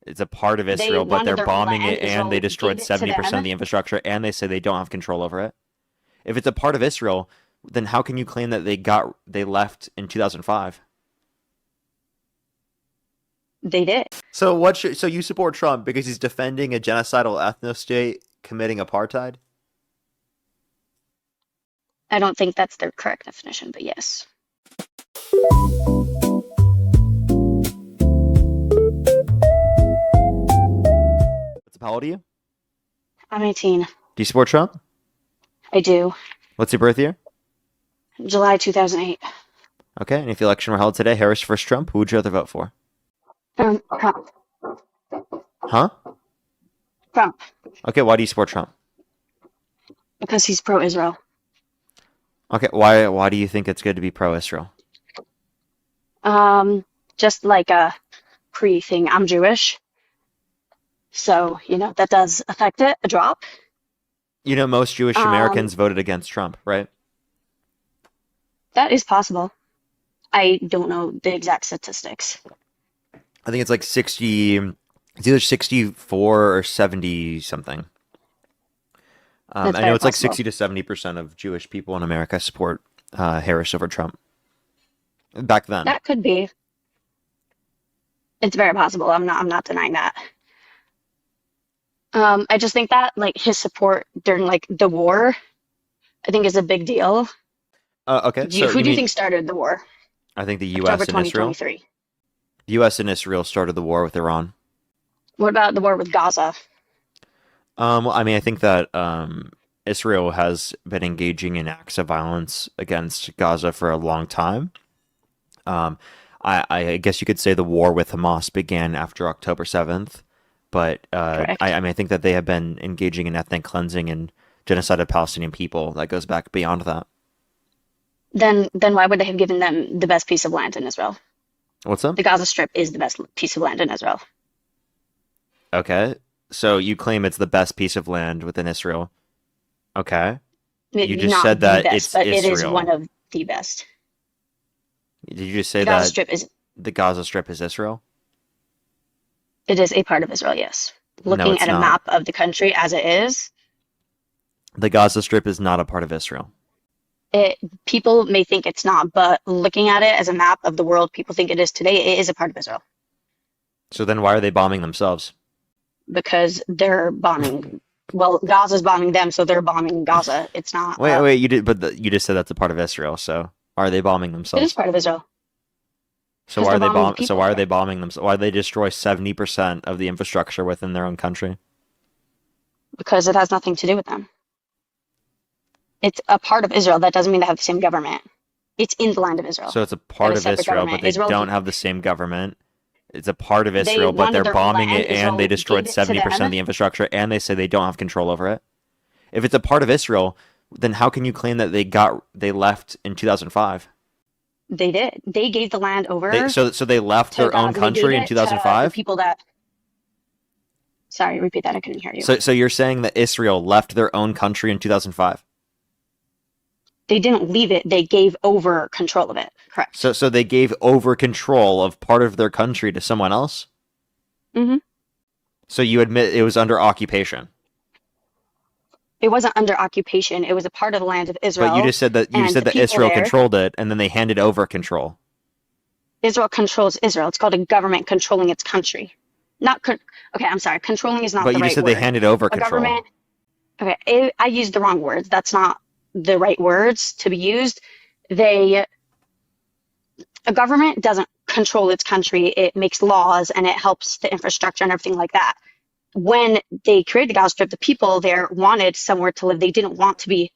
It's a part of They Israel, but wanted they're their own bombing land. it and they Israel destroyed gave it to 70% of them. the infrastructure and they say they don't have control over it. If it's a part of Israel, then how can you claim that they left in 2005? They did. So you support Trump because he's defending a genocidal ethno state committing apartheid? I don't think that's the correct definition, but yes. How old are you? Do I'm 18. you support Trump? I do. What's your birth year? July 2008. Okay, and if the election were held today, Harris versus Trump, who would you rather vote for? Trump. Huh? Trump. Okay, why do you support Trump? Because he's pro-Israel. Okay, why do you think it's good to be pro-Israel? Just like a pre-thing. I'm Jewish. So, that does affect it, a drop. You know, most Jewish Um, Americans voted against Trump, right? that is possible. I don't know the exact statistics. I think it's like 60, it's either 64 or 70 something. That's I know very it's like possible. 60 to 70% of Jewish people in America support Harris over Trump. Back then. That could be. It's very possible. I'm not denying that. I just think that like his support during like the war, I think is a big deal. Okay, so Who you do you mean, think started the war? I think the October U.S. and Israel? 2023. The U.S. and Israel started the war with Iran. What about the war with Gaza? Well, I mean, I think that Israel has been engaging in acts of violence against Gaza for a long time. Um, I guess you could say the war with Hamas began after October 7th, but Correct. I mean, I think that they have been engaging in ethnic cleansing and genocide of Palestinian people that goes back beyond that. Then why would they have given them the best piece of land in Israel? What's up? The Gaza Strip is the best piece of land in Israel. Okay, so you claim it's the best piece of land within Israel. Okay, you just said Not the that best, it's but it is one Israel. of the best. Did you just say The Gaza that Strip is the Gaza Strip is Israel? it is a part of Israel, yes. No, Looking it's at a not. map of the country as it is, The Gaza Strip is not a part of Israel. it people may think it's not, but looking at it as a map of the world, people think it is today. It is a part of Israel So then why are they bombing themselves? because they're bombing. Well, Gaza's bombing them, so they're bombing Gaza. It's not. Wait, you did, but you just said that's a part of Israel. So are they bombing It is themselves? part of Israel So because why are they're they bombing the So people why are they there bombing them? Why do they destroy 70% of the infrastructure within their own country? because it has nothing to do with them. It's a part of Israel. That doesn't mean they have the same government. It's in the land of Israel. So it's a They have part a of separate Israel, but government. they Israel, don't have the same government. It's a part of they Israel, but wanted they're their own bombing land. it and they Israel destroyed gave it to 70% of them. the infrastructure and they say they don't have control over it. If it's a part of Israel, then how can you claim that they left in 2005? They did. They gave the land They over so they left to their own Gaza. They gave country in it to the 2005? people that. Sorry, repeat that. I couldn't hear you. So you're saying that Israel left their own country in 2005? They didn't leave it. They gave over control of it. Correct. So they gave over control of part of their country to someone else? Hmm. So you admit it was under occupation. It wasn't under occupation. It was a part of the land of But Israel, you and said the that people Israel there. controlled it and then they handed over control. Israel controls Israel. It's called a government controlling its country. Not con- okay. I'm sorry. Controlling is not But the you just right said they word. handed over A control. government. Okay, I used the wrong words. That's not the right words to be used. They a government doesn't control its country. It makes laws and it helps the infrastructure and everything like that. When they created the Gaza Strip, the people there wanted somewhere to live. They didn't want to be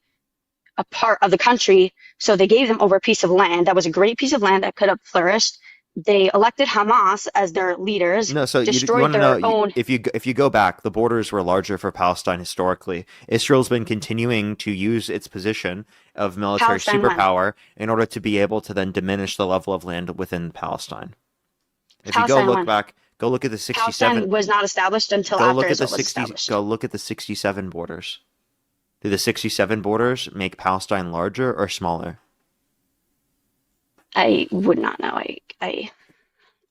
a part of the country, so they gave them over a piece of land that was a great piece of land that could have flourished. They elected Hamas as their leaders, No, so you destroyed want to know their own. if you go back, the borders were larger for Palestine historically. Israel's been continuing to use its position of military Palestine when superpower in order to be able to then diminish the level of land within Palestine. If you go Palestine look when back, go look at the 67 Palestine was not established until after Israel was established. go look at the 67 borders. Do the 67 borders make Palestine larger or smaller? I would not know. I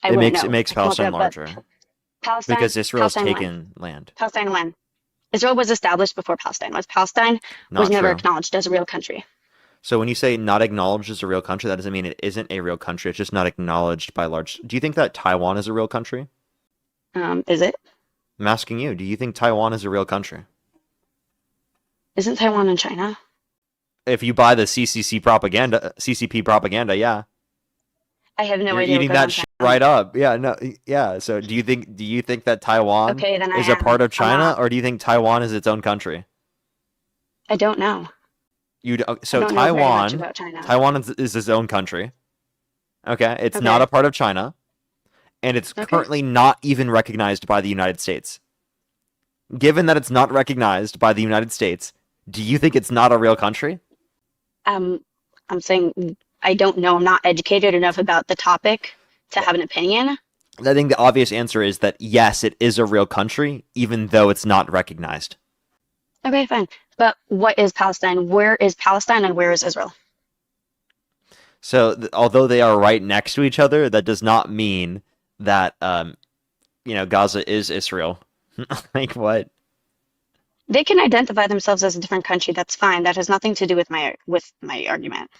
It wouldn't makes know. I can look it Palestine up, but larger. Palestine, Because Israel's Palestine when? taken land. Palestine when? Israel was established before Palestine was. Palestine was Not never true. acknowledged as a real country. So when you say not acknowledged as a real country, that doesn't mean it isn't a real country. It's just not acknowledged by large. Do you think that Taiwan is a real country? Is it? I'm asking you. Do you think Taiwan is a real country? Isn't Taiwan in China? If you buy the CCP propaganda, yeah, I have no you're idea what eating goes on that in shit China. right up. Yeah, no, yeah. So do you think that Taiwan Okay, then I is a am. part of I'm China, not. or do you think Taiwan is its own country? I don't know. I So don't know very much Taiwan, about China. Taiwan is its own country. Okay, it's not a Okay. part of China, and it's Okay. currently not even recognized by the United States. Given that it's not recognized by the United States, do you think it's not a real country? Um, I'm saying I don't know. I'm not educated enough about the topic to have an opinion. I think the obvious answer is that yes, it is a real country, even though it's not recognized. Okay, fine. But what is Palestine? Where is Palestine and where is Israel? So, although they are right next to each other, that does not mean that Gaza is Israel. Like what? They can identify themselves as a different country. That's fine. That has nothing to do with my argument.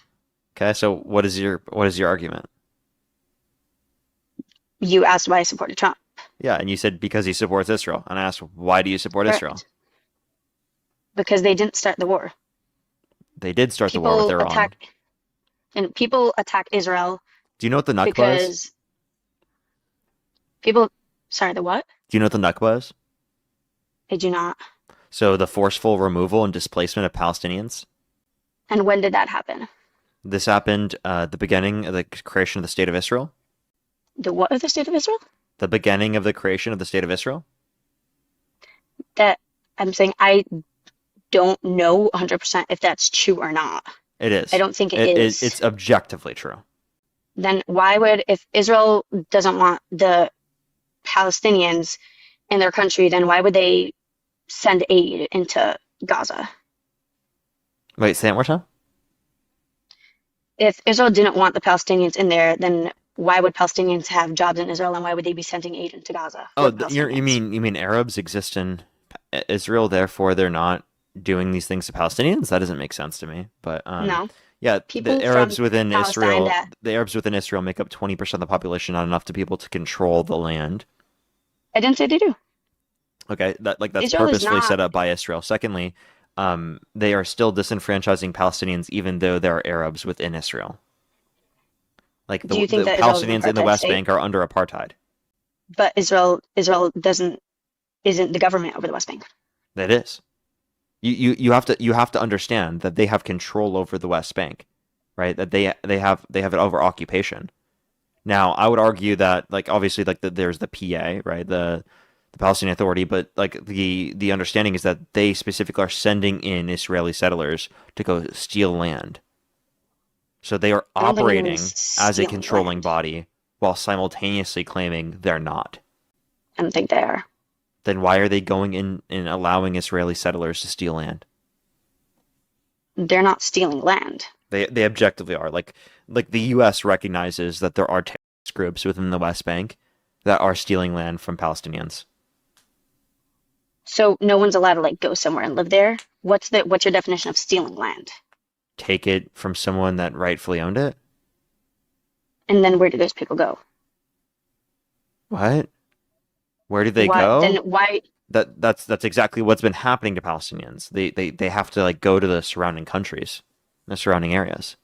Okay, so what is your argument? You asked why I supported Trump. Yeah, and you said because he supports Israel, and I asked why do you support Israel? Correct. Because they didn't start the war. They did start the war with People Iran. attack people attack Israel Do you know what the Nakba is? because people. Sorry, the what? Do you know what the Nakba is? I do not. So the forceful removal and displacement of Palestinians. And when did that happen? This happened at the beginning of the creation of the state of Israel. The what of the state of Israel? The beginning of the creation of the state of Israel. That I'm saying I don't know 100% if that's true or not. It I is. don't think it is. It's objectively true. Then why would, if Israel doesn't want the Palestinians in their country, then why would they send aid into Gaza? Wait, say it one more time. If Israel didn't want the Palestinians in there, then why would Palestinians have jobs in Israel and why would they be sending aid into Gaza for Oh, the you Palestinians? mean Arabs exist in Israel, therefore they're not doing these things to Palestinians? That doesn't make sense to me. But No. yeah, People from Palestine that The Arabs within Israel make up 20% of the population, not enough to be able to control the land. I didn't say they do. Okay, that's Israel is purposefully not. set up by Israel. Secondly, they are still disenfranchising Palestinians, even though there are Arabs within Israel. Like Do you think the that Israel is an Palestinians in the apartheid West state? Bank are under apartheid. But Israel doesn't isn't the government over the West Bank. That is. You have to understand that they have control over the West Bank, right? That they have it over occupation. Now, I would argue that like obviously like there's the PA, right? The Palestinian Authority, but like the understanding is that they specifically are sending in Israeli settlers to go steal land. So they are I don't think operating anyone's as a stealing controlling land. body while simultaneously claiming they're not. I don't think they are. Then why are they going in and allowing Israeli settlers to steal land? They're not stealing land. They objectively are. Like the U.S. recognizes that there are terrorist groups within the West Bank that are stealing land from Palestinians. So no one's allowed to like go somewhere and live there. What's your definition of stealing land? Take it from someone that rightfully owned it? And then where do those people go? What? Where do they Why then go? why That's exactly what's been happening to Palestinians. They have to like go to the surrounding countries, the surrounding areas,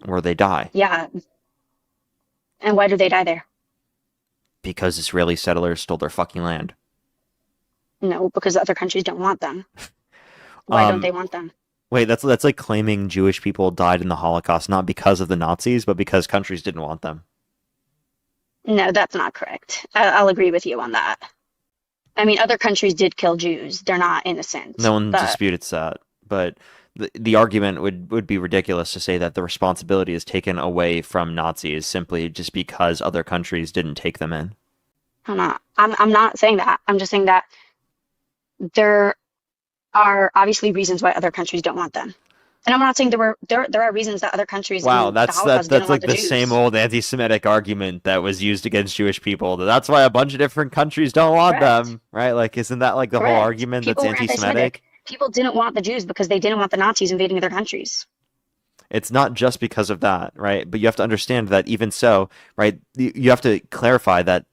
where they die yeah. And why do they die there? because Israeli settlers stole their fucking land. No, because other countries don't want them. Why don't Um, they want them? Wait, that's like claiming Jewish people died in the Holocaust not because of the Nazis, but because countries didn't want them. No, that's not correct. I'll agree with you on that. I mean, other countries did kill Jews. They're not innocent. No one But disputes that, but the argument would be ridiculous to say that the responsibility is taken away from Nazis simply just because other countries didn't take them in. I'm not saying that. I'm just saying that there are obviously reasons why other countries don't want them. And I'm not saying there are reasons that other countries Wow, in the Holocaust didn't that's want like the the same Jews. old anti-Semitic argument that was used against Jewish people. That's why a bunch of different countries don't want Correct. them, right? Like, isn't that like the whole Correct. argument that's People were anti-Semitic. anti-Semitic? People didn't want the Jews because they didn't want the Nazis invading their countries. It's not just because of that, right? But you have to understand that even so, right? You have to clarify that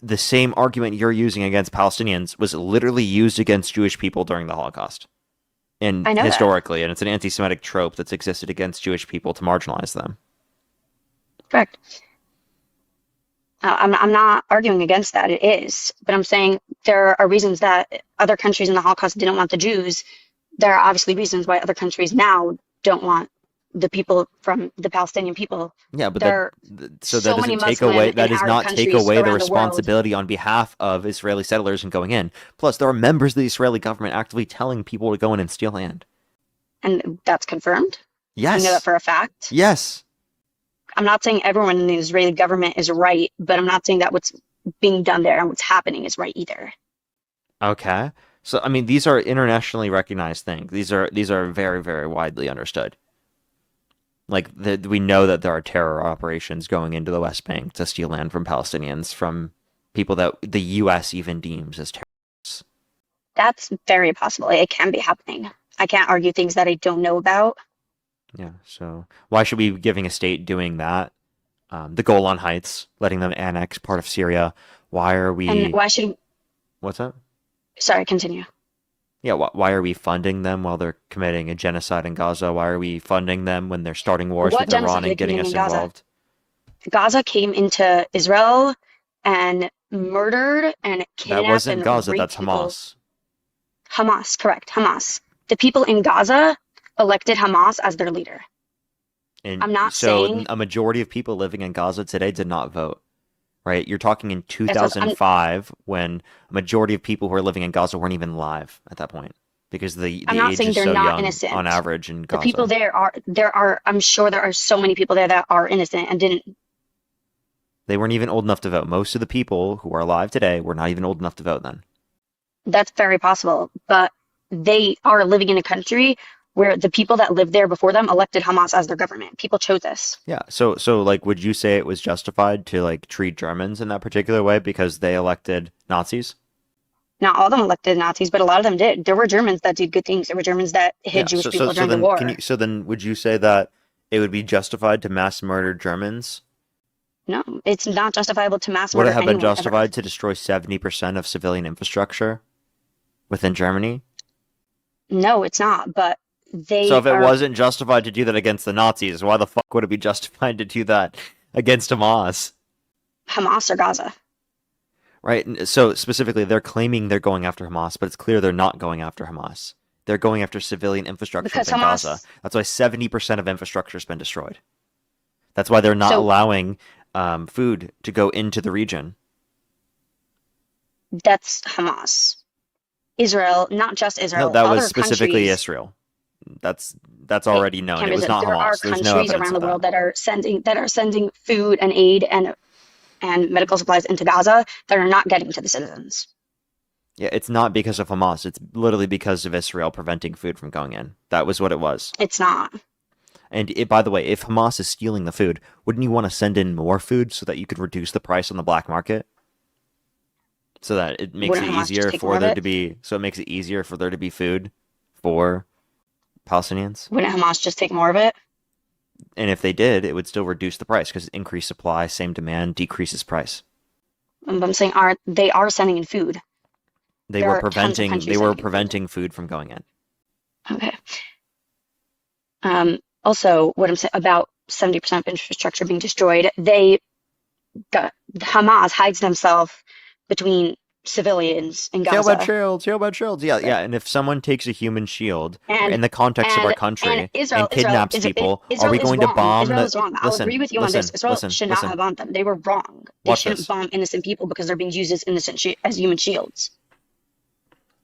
the same argument you're using against Palestinians was literally used against Jewish people during the Holocaust. And I know that. historically, and it's an anti-Semitic trope that's existed against Jewish people to marginalize them. Correct. I'm not arguing against that. It is, but I'm saying there are reasons that other countries in the Holocaust didn't want the Jews. There are obviously reasons why other countries now don't want the people from the Palestinian people. Yeah, but There are so that so many doesn't take Muslim away and that does Arab not take countries away the around the world, responsibility on behalf of Israeli settlers in going in. Plus, there are members of the Israeli government actively telling people to go in and steal land. and that's confirmed. We know that Yes, for a fact. yes. I'm not saying everyone in the Israeli government is right, but I'm not saying that what's being done there and what's happening is right either. Okay. So I mean, these are internationally recognized things. These are very very widely understood. Like we know that there are terror operations going into the West Bank to steal land from Palestinians from people that the U.S. even deems as terrorists. That's very possible. It can be happening. I can't argue things that I don't know about. Yeah. So why should we be giving a state doing that? The Golan Heights, letting them annex part of Syria. Why are And we? why should, What's that? sorry, continue. Yeah. Why are we funding them while they're committing a genocide in Gaza? Why are we funding them when they're starting wars What with genocide Iran are they and getting committing in us Gaza? involved? Gaza came into Israel and murdered and That kidnapped wasn't and Gaza. raped That's people. Hamas. Hamas, correct, Hamas. The people in Gaza elected Hamas as their leader. And I'm not so saying a majority of people living in Gaza today did not vote, right? You're talking in that's what I'm, 2005 when a majority of people who are living in Gaza weren't even alive at that point because I'm the not age saying is they're so not young on innocent. average in The people Gaza. there are I'm sure there are so many people there that are innocent and didn't. They weren't even old enough to vote. Most of the people who are alive today were not even old enough to vote then. That's very possible, but they are living in a country where the people that lived there before them elected Hamas as their government. People chose this. Yeah. So like would you say it was justified to like treat Germans in that particular way because they elected Nazis? Not all of them elected Nazis, but a lot of them did. There were Germans that did good things. There were Germans that hid Yeah. Jewish people during the war. So then would you say that it would be justified to mass murder Germans? No, it's not justifiable to mass Would it murder have been anyone ever. justified to destroy 70% of civilian infrastructure within Germany? No, it's not, but So they if it are wasn't justified to do that against the Nazis, why the fuck would it be justified to do that against Hamas? Hamas or Gaza. Right? So specifically, they're claiming they're going after Hamas, but it's clear they're not going after Hamas. They're going after civilian infrastructure Because within Gaza. Hamas, That's why 70% of infrastructure has been destroyed. That's why they're not so allowing food to go into the region. that's Hamas. Israel, not just No, Israel, that was other specifically countries. Israel. That's It already known. can It was visit. not There are Hamas. There's no countries evidence around the of that. world that are sending food and aid and medical supplies into Gaza that are not getting to the citizens. Yeah, it's not because of Hamas. It's literally because of Israel preventing food from going in. That was what it was. It's not. And by the way, if Hamas is stealing the food, wouldn't you want to send in more food so that you could reduce the price on the black market? So that it makes it Wouldn't Hamas just easier take more for of there it? to be, so it makes it easier for there to be food for Palestinians. Wouldn't Hamas just take more of it? And if they did, it would still reduce the price because increased supply, same demand, decreases price. I'm saying they are sending in food. There are tons of They countries were sending in food. preventing food from going in. Okay. Also, what I'm saying about 70% of infrastructure being destroyed, Hamas hides themselves between civilians in Gaza. Shield by shields. Yeah, yeah. And if someone takes a human shield And in the context of our and country Israel, and kidnaps people, are Israel we is going to wrong. bomb Israel the? is wrong. I'll agree Listen, with you on this. listen, Israel listen, should not listen. have bombed them. They were wrong. They Watch shouldn't this. bomb innocent people because they're being used as as human shields.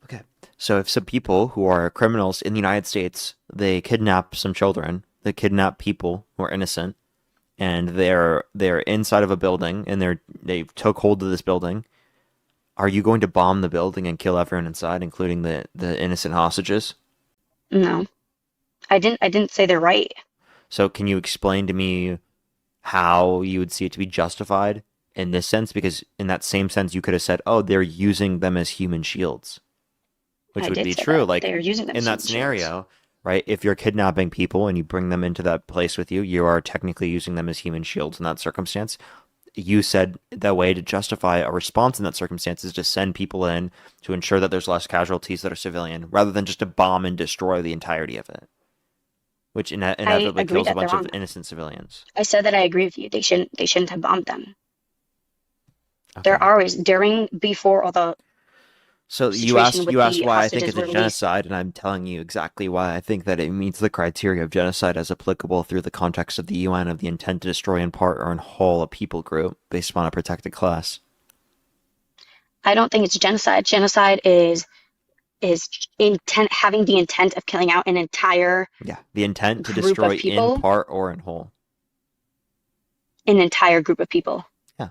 Okay. So if some people who are criminals in the United States, they kidnap some children, they kidnap people who are innocent, and they're inside of a building and they took hold of this building. Are you going to bomb the building and kill everyone inside, including the innocent hostages? No, I didn't say they're right. So can you explain to me how you would see it to be justified in this sense? Because in that same sense, you could have said, oh, they're using them as human shields, which I would did be say true. that. Like They are using them in as that human shields. scenario, right? If you're kidnapping people and you bring them into that place with you, you are technically using them as human shields in that circumstance. You said the way to justify a response in that circumstance is to send people in to ensure that there's less casualties that are civilian, rather than just to bomb and destroy the entirety of it, which I inevitably agree kills a that they're bunch wrong of though. innocent civilians. I said that I agree with you. They shouldn't have bombed them. Okay. They're always during before all the So situation with you asked the why I think hostages it's a were released. genocide, and I'm telling you exactly why I think that it meets the criteria of genocide as applicable through the context of the UN of the intent to destroy in part or in whole a people group based upon a protected class. I don't think it's genocide. Genocide is intent having the intent of killing out an entire Yeah, the intent to group of destroy in people, part or in whole. an entire group of people. Yeah,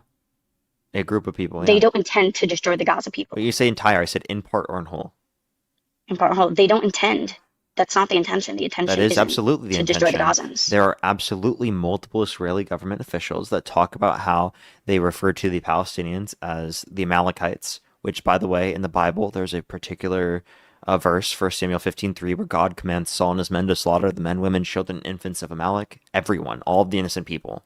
a group of people. They Yeah, don't intend to destroy the Gaza but people. you say entire. I said in part or in whole. In part whole, they don't intend. That's not the intention. The That intention is isn't absolutely the to destroy the intention. Gazans. There are absolutely multiple Israeli government officials that talk about how they refer to the Palestinians as the Amalekites, which, by the way, in the Bible, there's a particular verse, 1 Samuel 15:3, where God commands Saul and his men to slaughter the men, women, children, infants of Amalek, everyone, all of the innocent people.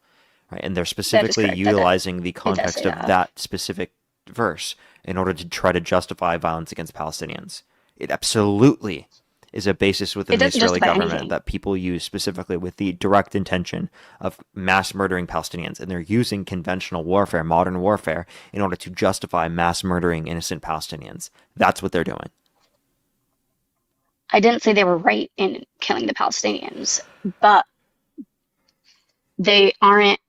Right? And they're That is specifically correct. utilizing the It does context say of that. that specific verse in order to try to justify violence against Palestinians. It absolutely is a basis It within the doesn't Israeli justify government anything. that people use specifically with the direct intention of mass murdering Palestinians. And they're using conventional warfare, modern warfare, in order to justify mass murdering innocent Palestinians. That's what they're doing. I didn't say they were right in killing the Palestinians, but they aren't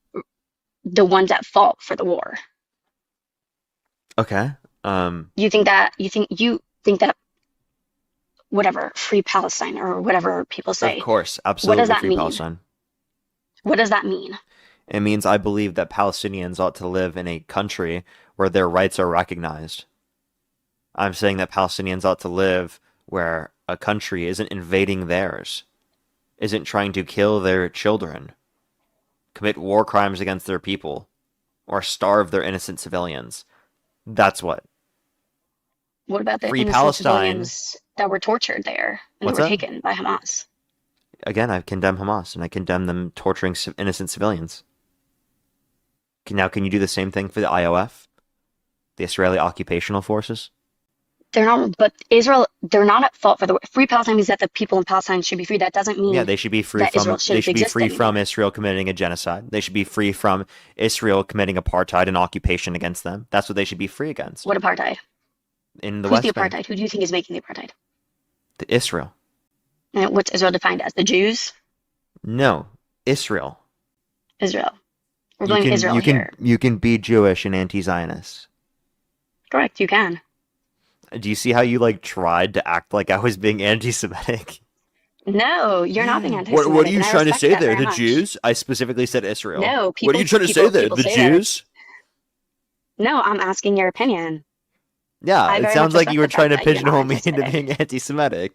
the ones at fault for the war. Okay. Um, You think that whatever, free Palestine or whatever people of say, course, what does absolutely that free mean? Palestine. What does that mean? It means I believe that Palestinians ought to live in a country where their rights are recognized. I'm saying that Palestinians ought to live where a country isn't invading theirs, isn't trying to kill their children, commit war crimes against their people, or starve their innocent civilians. That's what. What about the Free innocent Palestine. civilians that were tortured there and that What's were that? taken by Hamas? Again, I condemn Hamas and I condemn them torturing innocent civilians. Now, can you do the same thing for the IOF, the Israeli Occupational Forces? They're not, but Israel, they're not at fault for the free Palestine means that the people in Palestine should be free. That doesn't Yeah, mean they should be free that Israel from they shouldn't should be exist free from anymore. Israel committing a genocide. They should be free from Israel committing apartheid and occupation against them. That's what they should be free against What apartheid? in the Who's the West Bank. apartheid? Who do you think is making the apartheid? The Israel. And what's Israel defined as? The Jews? No, Israel. Israel. We're blaming Israel here. You can be Jewish and anti-Zionist. Correct, you can. Do you see how you like tried to act like I was being anti-Semitic? No, you're not being What are anti-Semitic, you and I trying to respect say that there? very The much. Jews? I specifically said Israel. No, What are you people trying to say people there? people The say that. Jews? No, I'm asking your opinion. Yeah, I it very much sounds like respect you were the trying fact to that you're not pigeonhole me into anti-Semitic. being anti-Semitic.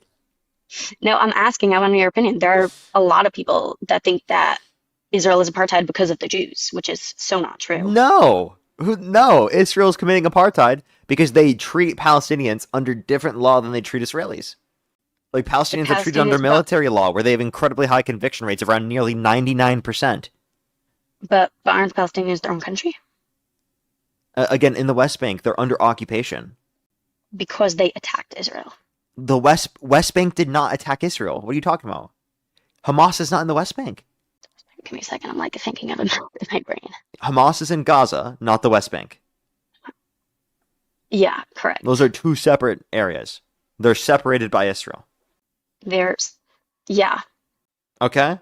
No, I'm asking. I want your opinion. There are a lot of people that think that Israel is apartheid because of the Jews, which is so not true. No. No, Israel's committing apartheid because they treat Palestinians under different law than they treat Israelis. Like The Palestinians are treated under Palestinians, but military law where they have incredibly high conviction rates around nearly 99%. but aren't Palestinians their own country? Again, in the West Bank, they're under occupation. Because they attacked Israel. The West Bank did not attack Israel. What are you talking about? Hamas is not in the West Bank. Give me a second. I'm like thinking of it in my brain. Hamas is in Gaza, not the West Bank. Yeah, correct. Those are two separate areas. They're separated by Israel. There's, yeah, Okay?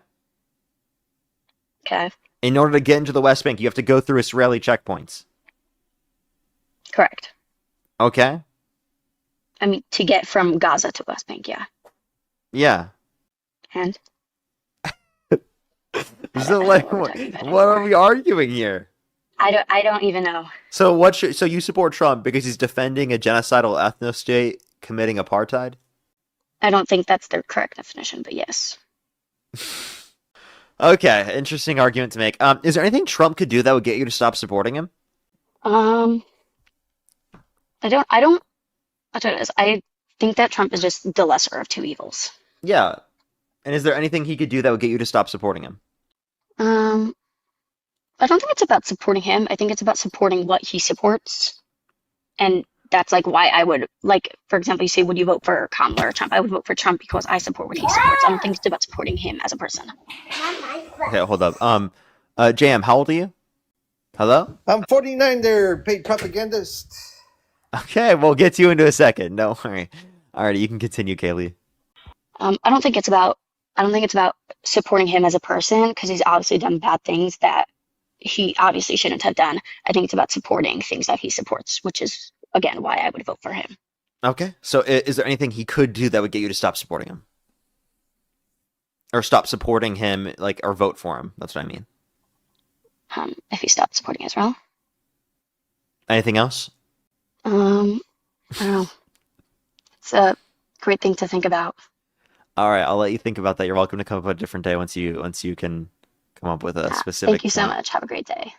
okay, In order to get into the West Bank, you have to go through Israeli checkpoints. correct. Okay? I mean, to get from Gaza to West Bank, yeah. Yeah. And So I don't like, know what we're talking about what are anymore. we arguing here? I don't even know. So so you support Trump because he's defending a genocidal ethno state committing apartheid? I don't think that's the correct definition, but yes. Okay, interesting argument to make. Is there anything Trump could do that would get you to stop supporting him? Um, I don't know. I think that Trump is just the lesser of two evils. Yeah. And is there anything he could do that would get you to stop supporting him? Um, I don't think it's about supporting him. I think it's about supporting what he supports. And that's like why I would like, for example, you say, would you vote for Kamala or Trump? I would vote for Trump because I support what he supports. I don't think it's about supporting him as a person. Okay, hold up. JM, how old are you? Hello? I'm 49 there, paid propagandist. Okay, we'll get to you into a second. Don't worry. Alrighty, you can continue, Kaylee. I don't think it's about supporting him as a person because he's obviously done bad things that he obviously shouldn't have done. I think it's about supporting things that he supports, which is again why I would vote for him. Okay, so is there anything he could do that would get you to stop supporting him? Or stop supporting him, like, or vote for him? That's what I mean. If he stopped supporting Israel. Anything else? I don't know. It's a great thing to think about. All right, I'll let you think about that. You're welcome to come up with a different day once you can come up with a Thank specific you so point. much. Have a great day.